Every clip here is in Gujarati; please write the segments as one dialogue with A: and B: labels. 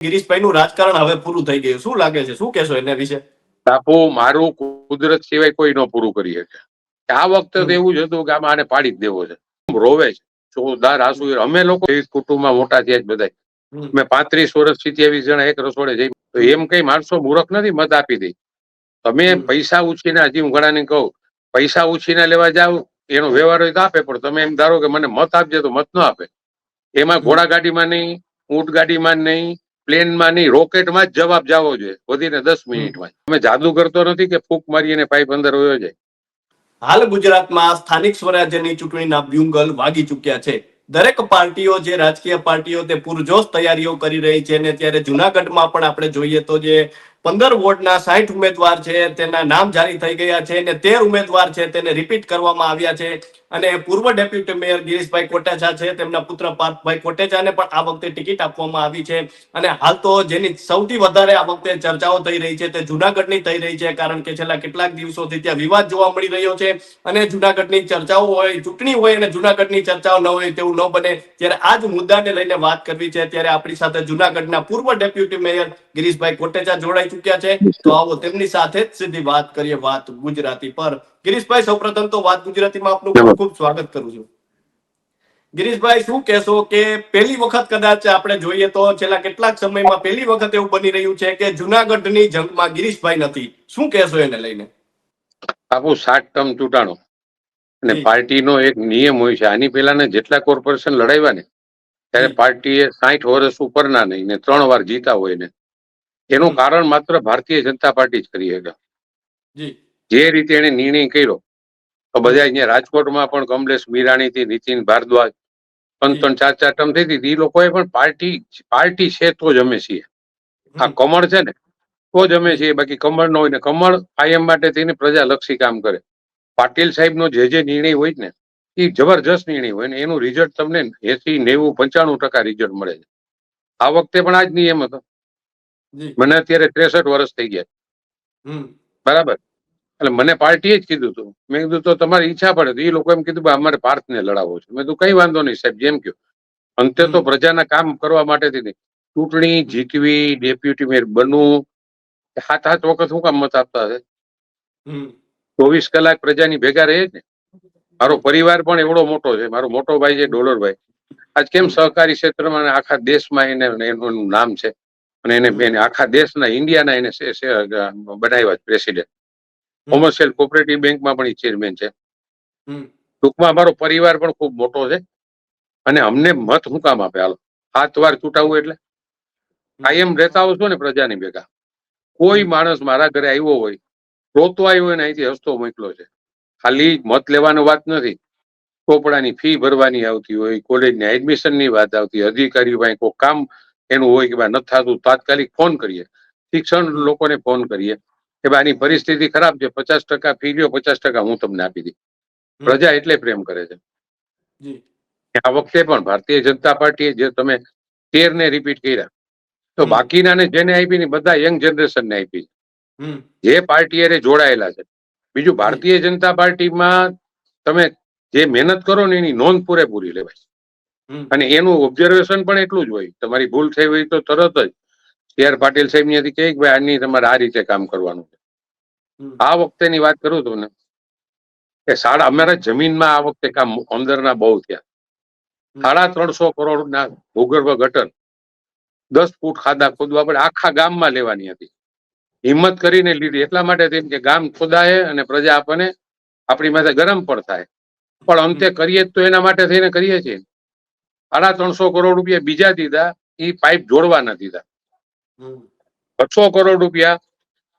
A: ગિરીશભાઈ નું રાજકારણ હવે પૂરું થઈ ગયું, શું લાગે છે, શું કહેશો એના વિશે?
B: બાપુ, મારું કુદરત સિવાય કોઈ ન પૂરું કરી શકે. આ વખતે તો એવું જ હતું કે આને પાડી જ દેવો છે. રોવે છે, જોરદાર આંસુ. અમે લોકો કુટુંબમાં મોટા થયા જ બધા. મેં 35 વર્ષથી 23 જણા એક રસોડે જઈ. તો એમ કઈ માણસો મૂર્ખ નથી મત આપી દે. તમે પૈસા ઉછીને, હજી હું ઘણાને કહું, પૈસા ઉછીને લેવા જાવ એનો વ્યવહાર હોય તો આપે, પણ તમે એમ ધારો કે મને મત આપજે તો મત ન આપે. એમાં ઘોડા ગાડીમાં નહીં, ઊંટ ગાડીમાં નહીં, પ્લેનમાં નહીં, રોકેટમાં જ જવાબ જવો જોઈએ વધીને 10 મિનિટમાં. તમે જાદુ કરતો નથી કે ફૂંક મારી અને પાઇપ અંદર વયો જાય.
A: હાલ ગુજરાતમાં સ્થાનિક સ્વરાજ્યની ચૂંટણીના બ્યુગલ વાગી ચૂક્યા છે. દરેક પાર્ટીઓ, જે રાજકીય પાર્ટીઓ, તે પૂરજોશ તૈયારીઓ કરી રહી છે. અને ત્યારે જુનાગઢમાં પણ આપણે જોઈએ તો જે 15 વોર્ડના 60 ઉમેદવાર છે તેના નામ જારી થઈ ગયા છે અને 13 ઉમેદવાર છે તેને રિપીટ કરવામાં આવ્યા છે. અને પૂર્વ ડેપ્યુટી મેયર ગિરીશભાઈ કોટેચા છે, તેમના પુત્ર પાર્થભાઈ કોટેચાને પણ આ વખતે ટિકિટ આપવામાં આવી છે. અને હાલ તો જેની સૌથી વધારે આ વખતે ચર્ચાઓ થઈ રહી છે તે જુનાગઢની થઈ રહી છે, કારણ કે છેલ્લા કેટલાક દિવસોથી ત્યાં વિવાદ જોવા મળી રહ્યો છે. અને જુનાગઢની ચર્ચાઓ હોય, ચૂંટણી હોય અને જુનાગઢની ચર્ચાઓ ન હોય તેવું ન બને. ત્યારે આ જ મુદ્દાને લઈને વાત કરવી છે. ત્યારે આપણી સાથે જુનાગઢના પૂર્વ ડેપ્યુટી મેયર ગિરીશભાઈ કોટેચા જોડાઈ ચુક્યા છે. તો આવો તેમની સાથે જ સીધી વાત કરીએ, વાત ગુજરાતી પર. ગિરીશભાઈ, સૌપ્રથમ તો વાત ગુજરાતીમાં આપનું ખૂબ ખૂબ સ્વાગત કરું છું. ગિરીશભાઈ, શું કહેશો કે પહેલી વખત કદાચ આપણે જોઈએ તો છેલ્લા કેટલાક સમયમાં પહેલી વખત એવું બની રહ્યું છે કે જુનાગઢની જંગમાં ગિરીશભાઈ નથી, શું કહેશો એને લઈને?
B: આખું 7 ટર્મ ચૂંટાણું અને પાર્ટીનો એક નિયમ હોય છે. આની પહેલાને જેટલા કોર્પોરેશન લડાવ્યા ને ત્યારે પાર્ટીએ 60 વર્ષ ઉપરના નહીં ને 3 વાર જીતા હોય ને, એનું કારણ માત્ર ભારતીય જનતા પાર્ટી જ કરી શકે. જે રીતે એને નિર્ણય કર્યો તો બધા અહીંયા રાજકોટમાં પણ કમલેશ મીરાણી થી નીતિન ભારદ્વાજ 3-3, 4-4 ટર્મ થઈ હતી. એ લોકોએ પણ પાર્ટી છે તો જ અમે છીએ. આ કમળ છે ને તો જ અમે છીએ, બાકી કમળ ન હોય ને. કમળ કાયમ માટે થઈને પ્રજાલક્ષી કામ કરે. પાટીલ સાહેબનો જે નિર્ણય હોય ને એ જબરજસ્ત નિર્ણય હોય ને એનું રિઝલ્ટ તમને 80, 90, 95% રિઝલ્ટ મળે છે. આ વખતે પણ આ જ નિયમ હતો. મને અત્યારે 63 વર્ષ થઈ ગયા, બરાબર. એટલે મને પાર્ટીએ જ કીધું હતું. મેં કીધું તો તમારી ઈચ્છા પડે તો એ લોકો એમ કીધું અમારે પાર્થને લડાવવો છે. મેં કીધું કઈ વાંધો નહીં સાહેબ, જેમ કહ્યું. અંતે તો પ્રજાના કામ કરવા માટેથી ચૂંટણી જીતવી, ડેપ્યુટી મેયર બનવું, 7 વખત શું કામ મત આપતા હશે? 24 કલાક પ્રજાની ભેગા રહે જ ને. મારો પરિવાર પણ એવડો મોટો છે. મારો મોટો ભાઈ છે ડોલરભાઈ, આજ કેમ સહકારી ક્ષેત્રમાં આખા દેશમાં એનું નામ છે. અને એને આખા દેશના, ઇન્ડિયાના એને બનાવ્યા પ્રેસિડેન્ટ. કોમર્શિયલ કોઓપરેટિવ બેંકમાં પણ એ ચેરમેન છે. ટૂંકમાં અમારો પરિવાર પણ ખૂબ મોટો છે. અને અમને મત શું કામ આપે? હાલો 7 વાર ચૂંટાવું એટલે કાયમ રહેતા હો છો ને પ્રજાની ભેગા. કોઈ માણસ મારા ઘરે આવ્યો હોય, રોતો આવ્યો હોય ને અહીંથી હસતો મોકલો છે. ખાલી મત લેવાનો વાત નથી, ચોપડાની ફી ભરવાની આવતી હોય, કોલેજની એડમિશનની વાત આવતી, અધિકારીઓ પાસે કોઈ કામ એનું હોય કે ભાઈ નથી થતું, તાત્કાલિક ફોન કરીએ. શિક્ષણ લોકોને ફોન કરીએ કે ભાઈ આની પરિસ્થિતિ ખરાબ છે, 50% ફી લ્યો, 50% હું તમને આપી દઈ. પ્રજા એટલે પ્રેમ કરે છે. આ વખતે પણ ભારતીય જનતા પાર્ટીએ જે તમે 13 ને રિપીટ કર્યા, તો બાકીના જેને આપી ને બધા યંગ જનરેશન ને આપી, જે પાર્ટી અરે જોડાયેલા છે. બીજું, ભારતીય જનતા પાર્ટીમાં તમે જે મહેનત કરો ને એની નોંધ પૂરેપૂરી લેવાય. અને એનું ઓબ્ઝર્વેશન પણ એટલું જ હોય. તમારી ભૂલ થઈ હોય તો તરત જ CR પાટીલ સાહેબ ત્યાંથી કહે કે ભાઈ આની તમારે આ રીતે કામ કરવાનું છે. આ વખતેની વાત કરું તો ને કે અમારા જમીનમાં આ વખતે કામ અંદરના બહુ થયા. 350 કરોડના ભૂગર્ભ ગટર 10 ફૂટ ખાડા ખોદવા પડે, આખા ગામમાં લેવાની હતી. હિંમત કરીને લીધી. એટલા માટે તેમ કે ગામ ખોદાય અને પ્રજા આપણને આપણી માથે ગરમ પણ થાય. પણ અંતે કરીએ તો એના માટે થઈને કરીએ છીએ. 350 કરોડ રૂપિયા બીજા દીધા, એ પાઇપ જોડવા ના દીધા. 200 કરોડ રૂપિયા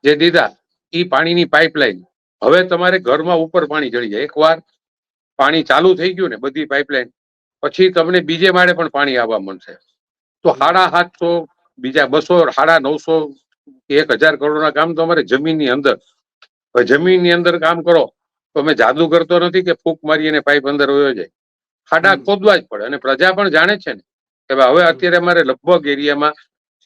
B: જે દીધા એ પાણીની પાઇપલાઇન. હવે તમારે ઘરમાં ઉપર પાણી ચડી જાય. એકવાર પાણી ચાલુ થઈ ગયું ને બધી પાઇપલાઇન, પછી તમને બીજે માળે પણ પાણી આવવા મળશે. તો 750, બીજા 200, 950, 1000 કરોડના કામ તો અમારે જમીનની અંદર. હવે જમીનની અંદર કામ કરો તો અમે જાદુ કરતો નથી કે ફૂંક મારી અને પાઇપ અંદર વયો જાય. ખાડા ખોદવા જ પડે. અને પ્રજા પણ જાણે છે ને કે હવે અત્યારે અમારે લગભગ એરિયામાં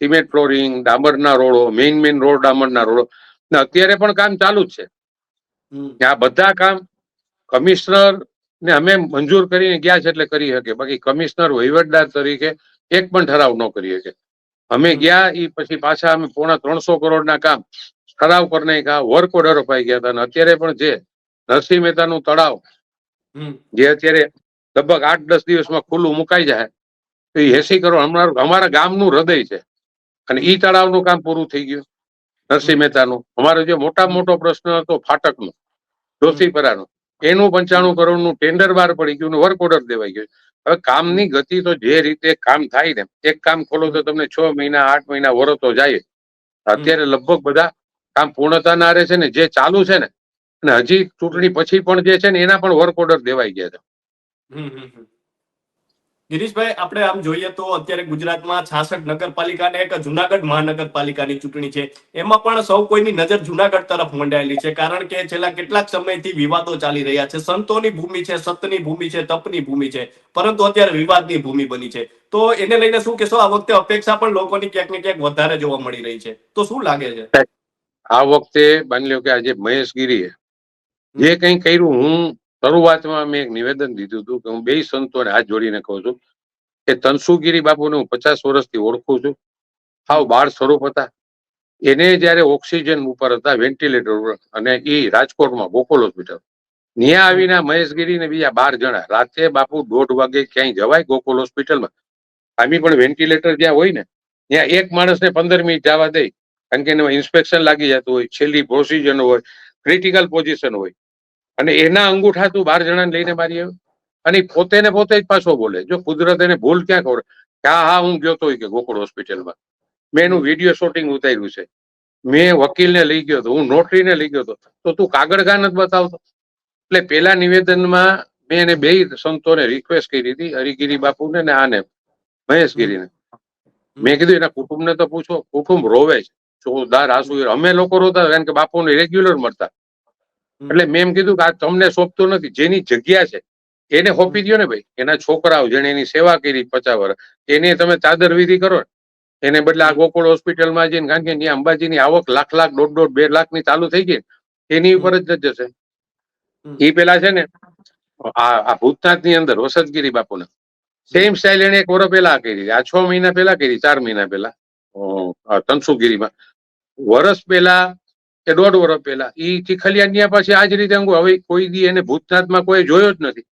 B: સિમેન્ટ ફ્લોરિંગ, ડામરના રોડો, મેઇન રોડ ડામરના રોડો, ને અત્યારે પણ કામ ચાલુ જ છે. આ બધા કામ કમિશનર ને અમે મંજૂર કરીને ગયા છે એટલે કરી શકે. બાકી કમિશનર વહીવટદાર તરીકે એક પણ ઠરાવ ન કરી શકે. અમે ગયા એ પછી પાછા અમે 350 કરોડના કામ ઠરાવ કરી નાખ્યા, વર્ક ઓર્ડર અપાઈ ગયા હતા. અને અત્યારે પણ જે નરસિંહ મહેતાનું તળાવ જે અત્યારે લગભગ 8-10 દિવસમાં ખુલ્લું મુકાઈ જાય તો એ 80 કરોડ અમારા ગામનું હૃદય છે. અને ઈ તળાવનું કામ પૂરું થઈ ગયું નરસિંહ મહેતાનું. અમારો જે મોટામાં મોટો પ્રશ્ન હતો ફાટકનો, જોશીપરાનો, એનું 95 કરોડનું ટેન્ડર બહાર પડી ગયું, વર્ક ઓર્ડર દેવાઈ ગયો. હવે કામની ગતિ તો જે રીતે કામ થાય ને, એક કામ ખોલો તો તમને 6 મહિના 8 મહિના વરસો જાય. અત્યારે લગભગ બધા કામ પૂર્ણતા ના રહે છે ને, જે ચાલુ છે ને, અને હજી ચૂંટણી પછી પણ જે છે ને એના પણ વર્ક ઓર્ડર દેવાઈ ગયા છે.
A: ગિરીશભાઈ, આપણે આમ જોઈએ તો અત્યારે ગુજરાતમાં 66 નગરપાલિકા અને એક જુનાગઢ મહાનગરપાલિકાની ચૂંટણી છે. એમાં પણ સૌ કોઈની નજર જુનાગઢ તરફ મંડાયેલી છે, કારણ કે છેલ્લા કેટલાક સમયથી વિવાદો ચાલી રહ્યા છે. સંતોની ભૂમિ છે, સતની ભૂમિ છે, તપની ભૂમિ છે, પરંતુ અત્યારે વિવાદની ભૂમિ બની છે. તો એને લઈને શું કહેશો? આ વખતે અપેક્ષા પણ લોકોની ક્યાંક ને ક્યાંક વધારે જોવા મળી રહી છે, તો શું લાગે છે?
B: આ વખતે માની લો કે આજે મહેશગીરીએ જે કંઈ કર્યું, હું શરૂઆતમાં મેં એક નિવેદન દીધું હતું કે હું 2 સંતોને હાથ જોડીને કહું છું કે તનસુગીરી બાપુને હું 50 વર્ષથી ઓળખું છું. હાવ બાળ સ્વરૂપ હતા. એને જયારે ઓક્સિજન ઉપર હતા, વેન્ટિલેટર ઉપર, અને એ રાજકોટમાં ગોકુલ હોસ્પિટલ, ત્યાં આવીને મહેશગીરી ને બીજા 12 જણા રાતે બાપુ 1:30 વાગે ક્યાંય જવાય ગોકુલ હોસ્પિટલમાં? આમી પણ વેન્ટિલેટર જ્યાં હોય ને ત્યાં એક માણસને 15 મિનિટ જવા દે, કારણ કે એમાં ઇન્સ્પેક્શન લાગી જતું હોય, છેલ્લી પ્રોસિજર હોય, ક્રિટિકલ પોઝિશન હોય, અને એના અંગૂઠા તું 12 જણાને લઈને મારી આવ્યો. અને પોતે ને પોતે જ પાછો બોલે. જો કુદરત એને ભૂલ ક્યાં ખબર કે હા હું ગયો તો કે ગોકુળ હોસ્પિટલમાં, મેં એનું વિડીયો શૂટિંગ ઉતાર્યું છે, મેં વકીલને લઈ ગયો હતો, હું નોટરીને લઈ ગયો હતો, તો તું કાગળ કા નથી બતાવતો? એટલે પેલા નિવેદનમાં મેં એને 2 સંતોને રિક્વેસ્ટ કરી હતી, હરિગીરી બાપુને ને આને મહેશગીરીને. મેં કીધું એના કુટુંબને તો પૂછો. કુટુંબ રોવે છે, જોરદાર આંસુ. અમે લોકો રોતા કારણ કે બાપુને રેગ્યુલર મળતા. એટલે મેં એમ કીધું કે આ તમને સોંપતું નથી, જેની જગ્યા છે એને સોંપી દો ને ભાઈ. એના છોકરાઓ જેને એની સેવા કરી 50 વર્ષ, એને તમે ચાદર વિધિ કરો ને, એને બદલે આ ગોકુળ હોસ્પિટલમાં જઈને, કારણ કે ત્યાં અંબાજીની આવક લાખ 1.5-2 લાખની ચાલુ થઈ ગઈ, એની ઉપર જ જશે. એ પેલા છે ને આ ભૂતનાથની અંદર વસતગીરી બાપુને સેમ સ્ટાઇલ એને 1 વર્ષ પહેલા કરી, આ 6 મહિના પહેલા કરી, 4 મહિના પહેલા તનસુગીરીમાં. વર્ષ પહેલા કે 1.5 વર્ષ પહેલા ઈ ચીખલિયા ત્યાં પછી આ જ રીતે અંગુ. હવે કોઈ દી એને ભૂતનાથમાં કોઈ જોયો જ નથી.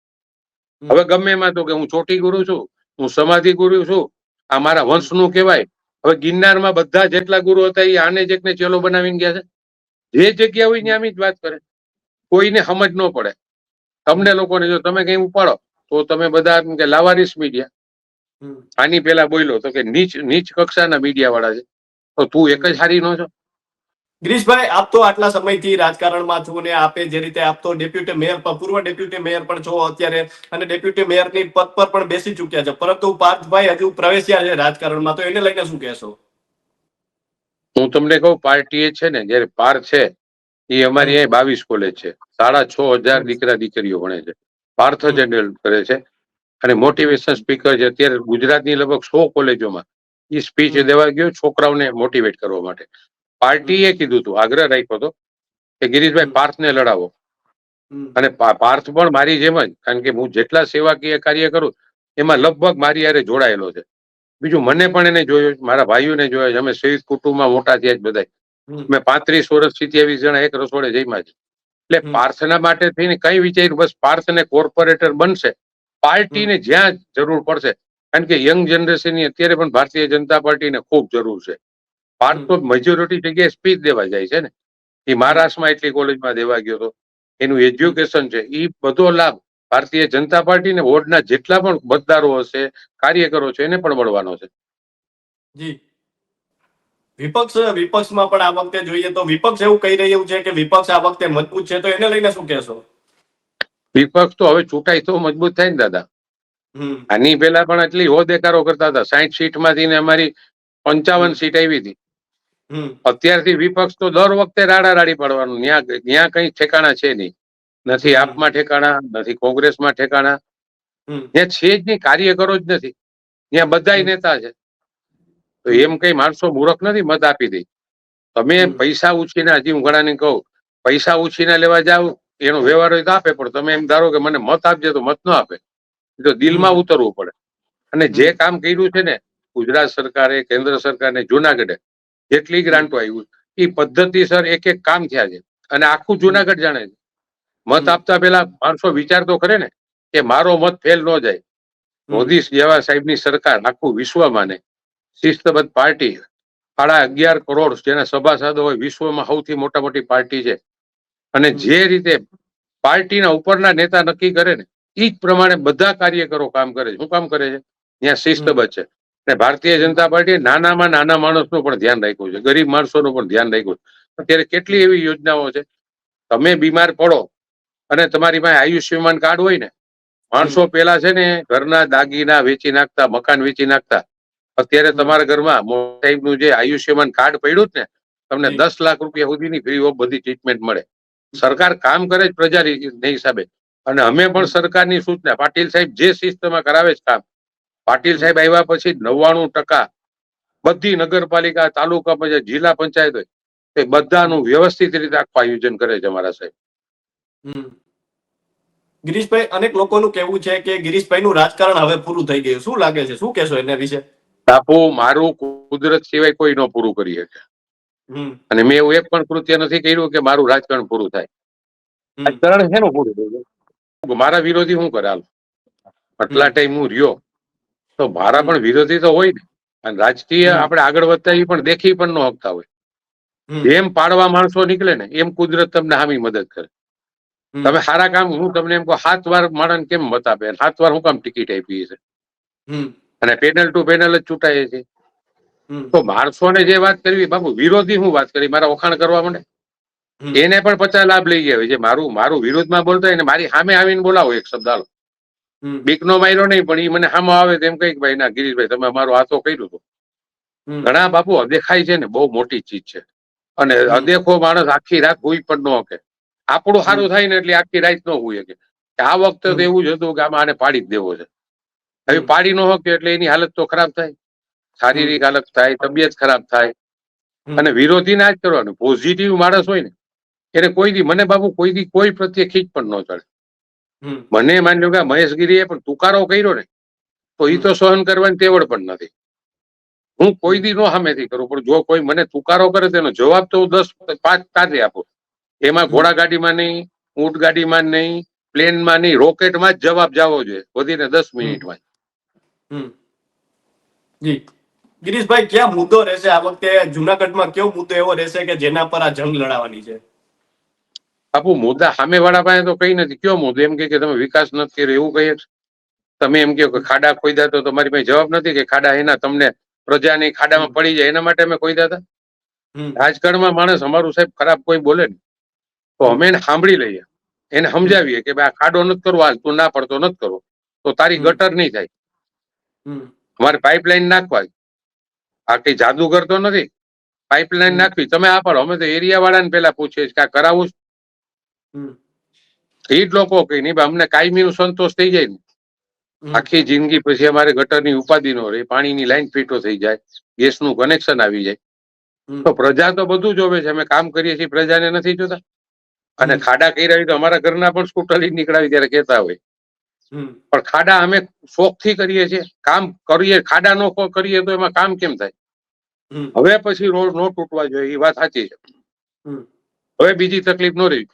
B: હવે ગમે એમાં તો કે હું ચોટી ગુરુ છું, હું સમાધિ ગુરુ છું, આ મારા વંશનું કહેવાય. હવે ગિરનારમાં બધા જેટલા ગુરુ હતા એ આને જ એકને ચેલો બનાવીને ગયા છે. જે જગ્યા હોય ત્યાં જ વાત કરે, કોઈને સમજ ન પડે. તમને લોકોને જો તમે કઈ ઉપાડો તો તમે બધા એમ કે લાવારીસ મીડિયા. આની પેલા બોલ્યો તો કે નીચ કક્ષાના મીડિયા વાળા છે, તો તું એક જ હારી નો છો?
A: ગિરીશભાઈ, આપ તો આટલા સમયથી રાજકારણમાં છો ને આપે જે રીતે આપ તો ડેપ્યુટી મેયર, પૂર્વ ડેપ્યુટી મેયર પણ છો અત્યારે, અને ડેપ્યુટી મેયરની પદ પર પણ બેસી ચૂક્યા છે, પરંતુ પાર્થભાઈ હજુ પ્રવેશ્યા છે રાજકારણમાં, તો એને લઈને શું કહેશો?
B: હું તમને કહું, પાર્ટી એ છે ને, જયારે પાર્થ છે એ અમારી અહીં 22 કોલેજ છે, 6,500 દીકરા દીકરીઓ ભણે છે. પાર્થ જ હેન્ડલ કરે છે. અને મોટિવેશન સ્પીકર છે. અત્યારે ગુજરાતની લગભગ 100 કોલેજોમાં એ સ્પીચ દેવા ગયો છોકરાઓને મોટિવેટ કરવા માટે. પાર્ટીએ કીધું હતું, આગ્રહ રાખ્યો હતો કે ગિરીશભાઈ પાર્થને લડાવો. અને પાર્થ પણ મારી જેમ જ, કારણ કે હું જેટલા સેવાકીય કાર્ય કરું એમાં લગભગ મારી હારે જોડાયેલો છે. બીજું મને પણ એને જોયું, મારા ભાઈઓને જોયા છે. અમે સંયુક્ત કુટુંબમાં મોટા થયા જ બધા. મેં 35 વર્ષથી 23 જણા એક રસોડે જઈમાં છે. એટલે પાર્થના માટે થઈને કઈ વિચાર્યું, બસ પાર્થને કોર્પોરેટર બનશે. પાર્ટીને જ્યાં જરૂર પડશે, કારણ કે યંગ જનરેશનની અત્યારે પણ ભારતીય જનતા પાર્ટીને ખૂબ જરૂર છે. પાર્થ તો મેજોરિટી જગ્યાએ સ્પીચ દેવા જાય છે ને. એ મહારાષ્ટ્રમાં એટલી કોલેજમાં દેવા ગયો હતો. એનું એજ્યુકેશન છે, એ બધો લાભ ભારતીય જનતા પાર્ટી ને વોર્ડના જેટલા પણ મતદારો હશે, કાર્યકરો છે, એને પણ મળવાનો છે.
A: જી, વિપક્ષમાં પણ આ વખતે જોઈએ તો વિપક્ષ એવું કહી રહ્યું છે કે વિપક્ષ આ વખતે મજબૂત છે, તો એને લઈને શું કહેશો?
B: વિપક્ષ તો હવે ચૂંટાય તો મજબૂત થાય ને દાદા. આની પેલા પણ એટલી હોદેકારો કરતા હતા. 60 સીટમાંથી ને અમારી 55 સીટ આવી હતી. અત્યારથી વિપક્ષ તો દર વખતે રાડારાડી પાડવાનું. ત્યાં કઈ ઠેકાણા છે નહીં. નથી આપમાં ઠેકાણા, નથી કોંગ્રેસમાં ઠેકાણા. ત્યાં છે જ નહીં, કાર્યકરો જ નથી. ત્યાં બધાય નેતા છે. તો એમ કઈ માણસો મૂર્ખ નથી મત આપી દે. તમે પૈસા ઉછીને, હજી હું ઘણાને કહું, પૈસા ઉછીને લેવા જાવ એનો વ્યવહાર હોય તો આપે, પણ તમે એમ ધારો કે મને મત આપજે તો મત ન આપે. તો દિલમાં ઉતરવું પડે. અને જે કામ કર્યું છે ને ગુજરાત સરકારે, કેન્દ્ર સરકારને, જુનાગઢે જેટલી ગ્રાન્ટો આવી એ પદ્ધતિસર એક એક કામ થયા છે અને આખું જુનાગઢ જાણે છે. મત આપતા પેલા માણસો વિચાર તો કરે ને કે મારો મત ફેલ ન જાય. મોદી જેવા સાહેબની સરકાર આખું વિશ્વ માને, શિસ્તબદ્ધ પાર્ટી, 11.5 કરોડ જેના સભાસદો હોય, વિશ્વમાં સૌથી મોટી પાર્ટી છે. અને જે રીતે પાર્ટીના ઉપરના નેતા નક્કી કરે ને એ જ પ્રમાણે બધા કાર્યકરો કામ કરે છે. શું કામ કરે છે? ત્યાં શિસ્તબદ્ધ છે. અને ભારતીય જનતા પાર્ટીએ નાનામાં નાના માણસનું પણ ધ્યાન રાખ્યું છે, ગરીબ માણસોનું પણ ધ્યાન રાખ્યું છે. અત્યારે કેટલી એવી યોજનાઓ છે, તમે બીમાર પડો અને તમારી પાસે આયુષ્યમાન કાર્ડ હોય ને, માણસો પેલા છે ને ઘરના દાગીના વેચી નાખતા, મકાન વેચી નાખતા. અત્યારે તમારા ઘરમાં મોટાનું જે આયુષ્યમાન કાર્ડ પડ્યું જ ને, તમને 10 લાખ રૂપિયા સુધીની ફ્રી ઓફ બધી ટ્રીટમેન્ટ મળે. સરકાર કામ કરે જ પ્રજાની હિસાબે. અને અમે પણ સરકારની સૂચના, પાટીલ સાહેબ જે શિસ્તમાં કરાવે છે કામ, પાટીલ સાહેબ આવ્યા પછી 99% બધી નગરપાલિકા, તાલુકા પંચાયત, જિલ્લા પંચાયત હોય એ બધાનું વ્યવસ્થિત રીતે આખું આયોજન કરે છે અમારા સાહેબ.
A: ગિરીશભાઈ, અનેક લોકોનું કહેવું છે કે ગિરીશભાઈનું રાજકારણ હવે પૂરું થઈ ગયું. શું લાગે છે? શું કહેશો એના વિશે?
B: બાપુ, મારું કુદરત સિવાય કોઈ ન પૂરું કરી શકે. અને મેં એવું એક પણ કૃત્ય નથી કર્યું કે મારું રાજકારણ પૂરું થાય. રાજકારણ શેનું પૂરું થઈ ગયું? મારા વિરોધી શું કરે? હાલ આટલા ટાઈમ હું રહ્યો તો મારા પણ વિરોધી તો હોય ને. અને રાજકીય આપણે આગળ વધતા એ પણ દેખી પણ ન શકતા હોય. જેમ પાડવા માણસો નીકળે ને એમ કુદરત તમને હામી મદદ કરે. તમે સારા કામ, હું તમને એમ કહું, 7 વાર માણસ કેમ મત આપે, 7 વાર હું કામ ટિકિટ આપી છે અને પેનલ ટુ પેનલ જ ચૂંટાય છે. તો માણસોને જે વાત કરવી, બાપુ વિરોધી હું વાત કરી, મારા વખાણ કરવા માંડે એને પણ 50 લાભ લઈ ગયા. જે મારું વિરોધમાં બોલતા હોય ને મારી સામે આવીને બોલાવો એક શબ્દ, હાલો બીકનો માર્યો નહીં, પણ એ મને સામે આવે તેમ કઈ ભાઈ ના ગિરીશભાઈ તમે અમારું આ તો કર્યું હતું. ઘણા બાપુ અદેખાય છે ને બહુ મોટી ચીજ છે. અને અદેખો માણસ આખી રાત હુઈ પણ ન શકે. આપણું સારું થાય ને એટલે આખી રાત ન હુઈ શકે. આ વખતે તો એવું જ હતું કે આમાં આને પાડી જ દેવો છે. હવે પાડી ન શકે એટલે એની હાલત તો ખરાબ થાય, શારીરિક હાલત થાય, તબિયત ખરાબ થાય. અને વિરોધી ના જ કરવાનું. પોઝિટિવ માણસ હોય ને એને કોઈ દી, મને બાબુ કોઈ દી કોઈ પ્રત્યે ખીચ પણ ન ચડે. મને માની લો કે મહેશગીરીએ પણ તુકારો કર્યો ને તો એ તો સહન કરવાની તેવડ પણ નથી. હું કોઈ દી નો સામેથી કરું, પણ જો કોઈ મને તુકારો કરે તેનો જવાબ તો હું 10-5 તારી આપું. એમાં ઘોડા ગાડીમાં નહીં, ઊંટ ગાડીમાં નહીં, પ્લેનમાં નહીં, રોકેટમાં જ જવાબ જવો જોઈએ, વધીને 10 મિનિટમાં.
A: જી ગિરીશભાઈ, ક્યાં મુદ્દો રહેશે આ વખતે જુનાગઢમાં? કેવો મુદ્દો એવો રહેશે કે જેના પર આ જંગ લડાવવાની છે?
B: બાપુ મુદ્દા સામે વાળા પાસે તો કઈ નથી. કયો મુદ્દો? એમ કે તમે વિકાસ નથી કર્યો એવું કહીએ. તમે એમ કહો કે ખાડા ખોદ્યા, તો તમારી પાસે જવાબ નથી કે ખાડા એના તમને પ્રજાની ખાડામાં પડી જાય એના માટે અમે ખોદ્યા હતા. રાજકારણમાં માણસ અમારું સાહેબ ખરાબ કોઈ બોલે ને તો અમે એને સાંભળી લઈએ, એને સમજાવીએ કે ભાઈ આ ખાડો નથી કરવો, હાલ તું ના પડતો નથી કરવો તો તારી ગટર નહીં થાય. અમારે પાઇપલાઇન નાખવા, આ કઈ જાદુગર તો નથી. પાઇપલાઇન નાખવી, તમે આ પાડો. અમે તો એરિયા વાળાને પેલા પૂછીએ કે આ કરાવું એ જ લોકો કઈ નહીં, અમને કાયમી નું સંતોષ થઈ જાય ને આખી જિંદગી પછી અમારે ગટરની ઉપાધિ નો રહે, પાણીની લાઈન ફીટો થઈ જાય, ગેસનું કનેક્શન આવી જાય. તો પ્રજા તો બધું જોવે છે, અમે કામ કરીએ છીએ, પ્રજાને નથી જોતા. અને ખાડા કર્યા હોય તો અમારા ઘરના પણ સ્કૂટર લઈને નીકળાવી ત્યારે કહેતા હોય, પણ ખાડા અમે શોખથી કરીએ છીએ, કામ કરીએ. ખાડા નો કરીએ તો એમાં કામ કેમ થાય? હવે પછી રોડ નો તૂટવા જોઈએ, એ વાત સાચી છે. હવે બીજી તકલીફ ન રહી.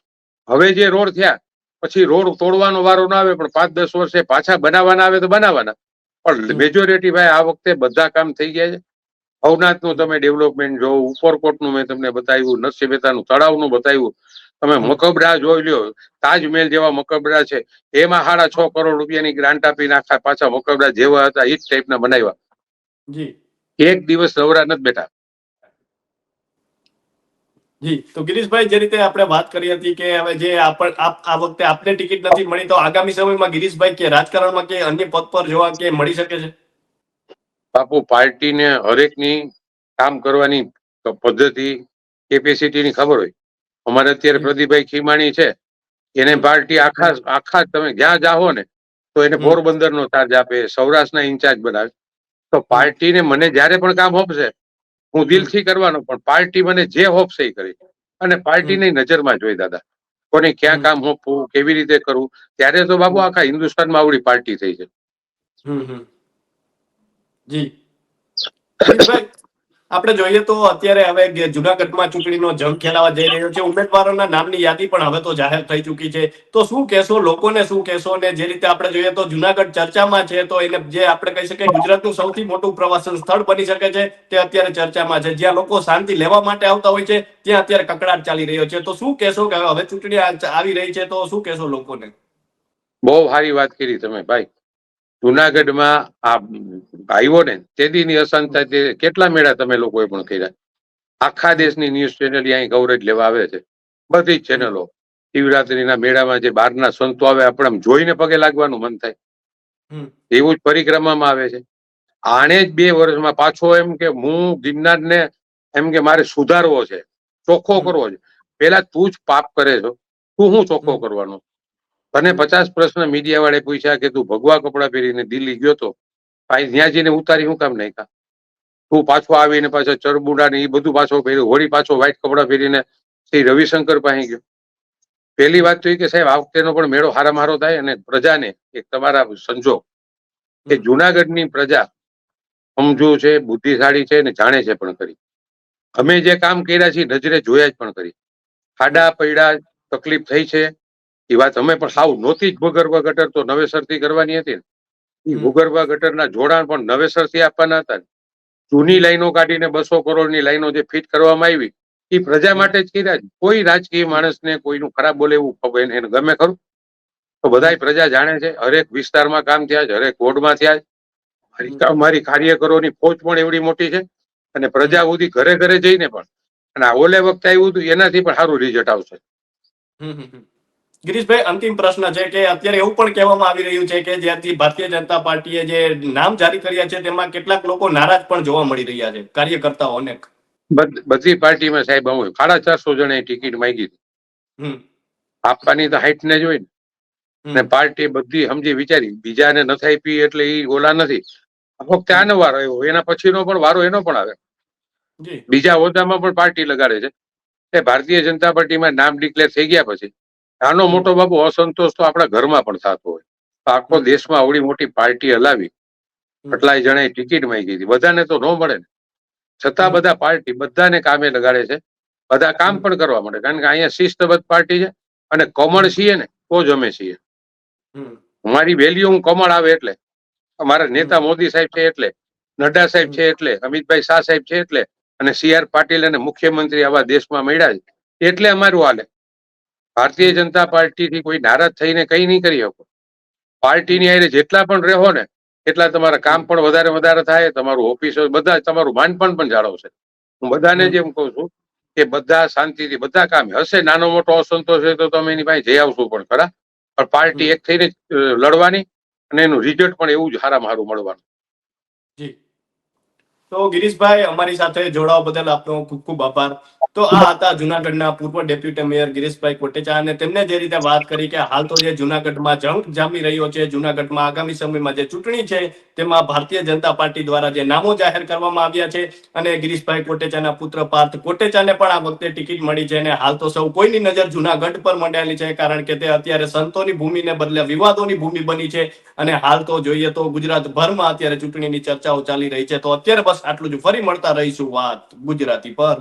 B: હવે જે રોડ થયા પછી રોડ તોડવાનો વારો ના આવે, પણ 5-10 વર્ષે પાછા બનાવવાના આવે તો બનાવવાના. પણ મેજોરિટી ભાઈ આ વખતે બધા કામ થઈ ગયા છે. ભવનાથનું તમે ડેવલપમેન્ટ જોવો, ઉપરકોટનું મેં તમને બતાવ્યું, નરસિંહ મહેતાનું તળાવનું બતાવ્યું, તમે મકબરા જોઈ લ્યો, તાજમહેલ જેવા મકબરા છે, એમાં 6.5 કરોડ રૂપિયાની ગ્રાન્ટ આપીને આખા પાછા મકબરા જેવા હતા એ જ ટાઈપના બનાવ્યા. એક દિવસ નવરા નથી બેઠા.
A: જી, તો ગિરીશભાઈ, જે રીતે આપણે વાત કરી હતી કે હવે જે આ વખતે આપને ટિકિટ નથી મળી, તો આગામી સમયમાં ગિરીશભાઈ કે રાજકારણમાં કે અન્ય પદ પર જોવા કે મળી શકે છે?
B: બાપુ, પાર્ટીને હરેકની કામ કરવાની પદ્ધતિ, કેપેસિટીની ખબર હોય. અમારે અત્યારે પ્રદીપભાઈ ખીમાણી છે, એને પાર્ટી આખા તમે જ્યાં જાઓ ને તો એને પોરબંદરનો ચાર્જ આપે, સૌરાષ્ટ્રના ઇન્ચાર્જ બનાવે. તો પાર્ટીને મને જયારે પણ કામ હોપશે હું દિલથી કરવાનો, પણ પાર્ટી મને જે હોપશે એ કરી. અને પાર્ટીની નજરમાં જોઈ દાદા કોને ક્યાં કામ હોપવું, કેવી રીતે કરવું. ત્યારે તો બાબુ આખા હિન્દુસ્તાનમાં આવડી પાર્ટી થઈ છે.
A: જી ગિરીશભાઈ, આપણે જોઈએ તો અત્યારે હવે જુનાગઢમાં ચૂંટણીનો જંગ ખેલાવા જઈ રહ્યો છે. ઉમેદવારોના નામની યાદી પણ હવે તો જાહેર થઈ ચૂકી છે. તો શું કહેશો, લોકોને શું કહેશો? ને જે રીતે આપણે જોઈએ તો જુનાગઢ ચર્ચામાં છે, તો એને જે આપણે કહી શકીએ ગુજરાતનું સૌથી મોટું પ્રવાસન સ્થળ બની શકે છે, તે અત્યારે ચર્ચામાં છે. જ્યાં લોકો શાંતિ લેવા માટે આવતા હોય છે, ત્યાં અત્યારે કકડાટ ચાલી રહ્યો છે. તો શું કહેશો કે હવે ચૂંટણી આવી રહી છે, તો શું કહેશો લોકોને?
B: બહુ સારી વાત કરી તમે ભાઈ. જુનાગઢમાં આ આવ્યો ને તેદીની અશાંતતા તે કેટલા મેળા તમે લોકોએ પણ કર્યા. આખા દેશની ન્યૂઝ ચેનલ અહીં કવરેજ લેવા આવે છે, બધી જ ચેનલો. શિવરાત્રીના મેળામાં જે બહારના સંતો આવે, આપણે આમ જોઈને પગે લાગવાનું મન થાય. એવું જ પરિક્રમામાં આવે છે. આણે જ 2 વર્ષમાં પાછો એમ કે હું ગિરનારને એમ કે મારે સુધારવો છે, ચોખ્ખો કરવો છે. પેલા તું જ પાપ કરે છો, તું હું ચોખ્ખો કરવાનો? તને 50 પ્રશ્ન મીડિયા વાળે પૂછ્યા કે તું ભગવા કપડા પહેરીને દિલ્હી ગયો તો, ભાઈ ત્યાં જઈને ઉતારી શું કામ નાખ્યા? તું પાછો આવીને પાછો ચરબુડા ને એ બધું પાછો પહેર્યું, વળી પાછો વ્હાઈટ કપડા પહેરીને શ્રી રવિશંકર પાસે ગયો. પહેલી વાત તો એ કે સાહેબ આ વખતેનો પણ મેળો હારામાં હારો થાય, અને પ્રજાને એક તમારા સમજો કે જુનાગઢની પ્રજા સમજુ છે, બુદ્ધિશાળી છે ને જાણે છે પણ કરી. અમે જે કામ કર્યા છીએ નજરે જોયા જ પણ કરી. ખાડા પૈડા તકલીફ થઈ છે એ વાત અમે પણ સાવ નહોતી જ. ભૂગર્ભ ગટર તો નવેસરથી કરવાની હતી ને, એ ભૂગર્ભ ગટરના જોડાણ પણ નવેસરથી આપવાના હતા. જૂની લાઈનો કાઢીને 200 કરોડની લાઈનો જે ફિટ કરવામાં આવી એ પ્રજા માટે જ કર્યા છે. કોઈ રાજકીય માણસને કોઈનું ખરાબ બોલે એવું એને ગમે ખરું? તો બધાય પ્રજા જાણે છે. હરેક વિસ્તારમાં કામ થયા છે, હરેક વોર્ડમાં થયા છે. મારી કાર્યકરોની ફોજ પણ એવડી મોટી છે, અને પ્રજા સુધી ઘરે ઘરે જઈને પણ. અને આ ઓલે વખતે આવ્યું હતું એનાથી પણ સારું રિઝલ્ટ આવશે.
A: ગિરીશભાઈ, અંતિમ પ્રશ્ન છે કે અત્યારે એવું પણ કહેવામાં આવી રહ્યું છે કે જ્યાંથી ભારતીય જનતા પાર્ટીએ જે નામ જારી કર્યા છે તેમાં કેટલાક લોકો નારાજ પણ જોવા મળી રહ્યા છે, કાર્યકર્તાઓ અનેક.
B: બધી પાર્ટીમાં સાહેબ હું 450 જણાએ ટિકિટ માંગી હતી. આપવાની તો હાઈટ ને જ હોય ને. પાર્ટી બધી સમજી વિચારી, બીજાને નથી આપી એટલે એ ઓલા નથી. આ વખતે આનો વારો આવ્યો, એના પછીનો પણ વારો એનો પણ આવે. બીજા હોદ્દામાં પણ પાર્ટી લગાડે છે. એ ભારતીય જનતા પાર્ટીમાં નામ ડિક્લેર થઈ ગયા પછી આનો મોટો બાબુ અસંતોષ તો આપણા ઘરમાં પણ થતો હોય. આખો દેશમાં આવડી મોટી પાર્ટી હલાવી, કેટલાય જણાએ ટિકિટ માંગી હતી, બધાને તો ન મળે ને. છતાં બધા પાર્ટી બધાને કામે લગાડે છે. બધા કામ પણ કરવા મળે, કારણ કે અહીંયા શિસ્તબદ્ધ પાર્ટી છે. અને કમળ છીએ ને તો જ અમે છીએ. મારી વેલ્યુ હું કમળ આવે એટલે, અમારા નેતા મોદી સાહેબ છે એટલે, નડ્ડા સાહેબ છે એટલે, અમિતભાઈ શાહ સાહેબ છે એટલે, અને CR પાટીલ અને મુખ્યમંત્રી આવા દેશમાં મળ્યા છે એટલે અમારું હાલે. ભારતીય જનતા પાર્ટીથી કોઈ નારાજ થઈને કઈ નહીં કરી શકો. પાર્ટીની હારે જેટલા પણ રહો ને એટલા તમારા કામ પણ વધારે થાય, તમારું ઓફિસો બધા તમારું માનપણ પણ જાળવશે. હું બધાને જ એમ કહું છું કે બધા શાંતિથી બધા કામ હશે. નાનો મોટો અસંતોષ હોય તો તમે એની પાસે જઈ આવશું પણ ખરા, પણ પાર્ટી એક થઈને લડવાની, અને એનું રિઝલ્ટ પણ એવું જ સારામાં સારું મળવાનું.
A: જી, તો ગિરીશભાઈ, અમારી સાથે જોડાવા બદલ આપનો ખૂબ ખૂબ આભાર. તો આ હતા જુનાગઢના પૂર્વ ડેપ્યુટી મેયર ગિરીશભાઈ કોટેચા, અને તેમને જે રીતે વાત કરી કે હાલ તો જે જુનાગઢમાં જંગ જામી રહ્યો છે, જુનાગઢમાં આગામી સમયમાં જે ચૂંટણી છે તેમાં ભારતીય જનતા પાર્ટી દ્વારા જે નામો જાહેર કરવામાં આવ્યા છે, અને ગિરીશભાઈ કોટેચાના પુત્ર પાર્થ કોટેચાને પણ આ વખતે ટિકિટ મળી છે. અને હાલ તો સૌ કોઈની નજર જુનાગઢ પર મંડાયેલી છે, કારણ કે તે અત્યારે સંતોની ભૂમિને બદલે વિવાદોની ભૂમિ બની છે. અને હાલ તો જોઈએ તો ગુજરાતભરમાં અત્યારે ચૂંટણીની ચર્ચાઓ ચાલી રહી છે. તો અત્યારે બસ આટલું જ. ફરી મળતા રહીશું વાત ગુજરાતી પર.